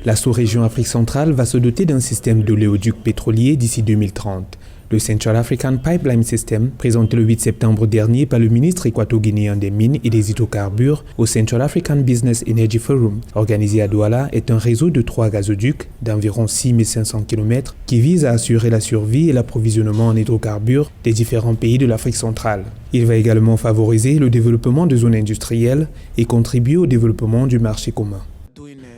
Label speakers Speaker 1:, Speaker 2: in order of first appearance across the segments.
Speaker 1: La sous-région Afrique centrale va se doter d'un système d'oléoduc pétrolier d'ici 2030. Le Central African Pipeline System, présenté le 8 septembre dernier par le ministre équato-guinéen des Mines et des Hydrocarbures au Central African Business Energy Forum, organisé à Douala, est un réseau de 3 gazoducs d'environ 6500 km qui vise à assurer la survie et l'approvisionnement en hydrocarbures des différents pays de l'Afrique centrale. Il va également favoriser le développement de zones industrielles et contribuer au développement du marché commun.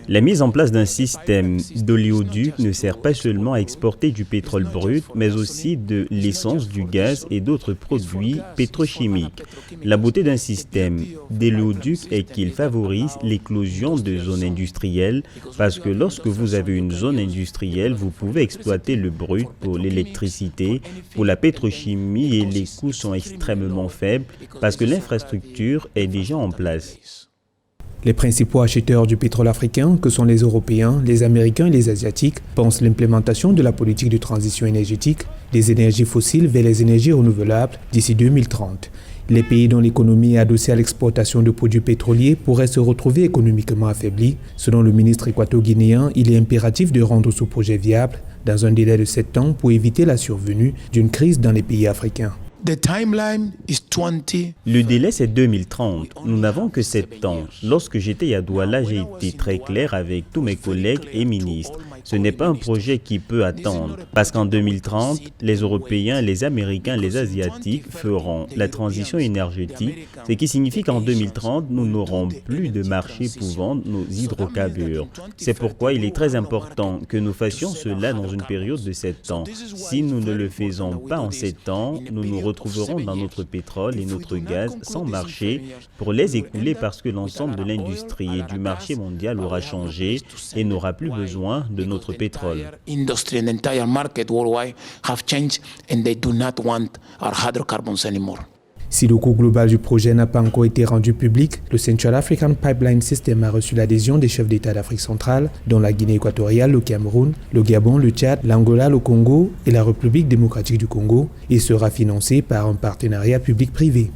Speaker 2: La mise en place d'un système d'oléoduc ne sert pas seulement à exporter du pétrole brut, mais aussi de l'essence, du gaz et d'autres produits pétrochimiques. La beauté d'un système d'oléoduc est qu'il favorise l'éclosion de zones industrielles, parce que lorsque vous avez une zone industrielle, vous pouvez exploiter le brut pour l'électricité, pour la pétrochimie et les coûts sont extrêmement faibles parce que l'infrastructure est déjà en place.
Speaker 1: Les principaux acheteurs du pétrole africain, que sont les Européens, les Américains et les Asiatiques, pensent l'implémentation de la politique de transition énergétique des énergies fossiles vers les énergies renouvelables d'ici 2030. Les pays dont l'économie est adossée à l'exportation de produits pétroliers pourraient se retrouver économiquement affaiblis. Selon le ministre équato-guinéen, il est impératif de rendre ce projet viable dans un délai de 7 ans pour éviter la survenue d'une crise dans les pays africains.
Speaker 2: Le délai, c'est 2030. Nous n'avons que 7 ans. Lorsque j'étais à Douala, j'ai été très clair avec tous mes collègues et ministres. Ce n'est pas un projet qui peut attendre. Parce qu'en 2030, les Européens, les Américains, les Asiatiques feront la transition énergétique, ce qui signifie qu'en 2030, nous n'aurons plus de marché pour vendre nos hydrocarbures. C'est pourquoi il est très important que nous fassions cela dans une période de 7 ans. Si nous ne le faisons pas en 7 ans, nous nous retrouverons dans notre pétrole et notre gaz sans marché pour les écouler parce que l'ensemble de l'industrie et du marché mondial aura changé et n'aura plus besoin de notre pétrole.
Speaker 1: Si le coût global du projet n'a pas encore été rendu public, le Central African Pipeline System a reçu l'adhésion des chefs d'État d'Afrique centrale, dont la Guinée équatoriale, le Cameroun, le Gabon, le Tchad, l'Angola, le Congo et la République démocratique du Congo, et sera financé par un partenariat public-privé.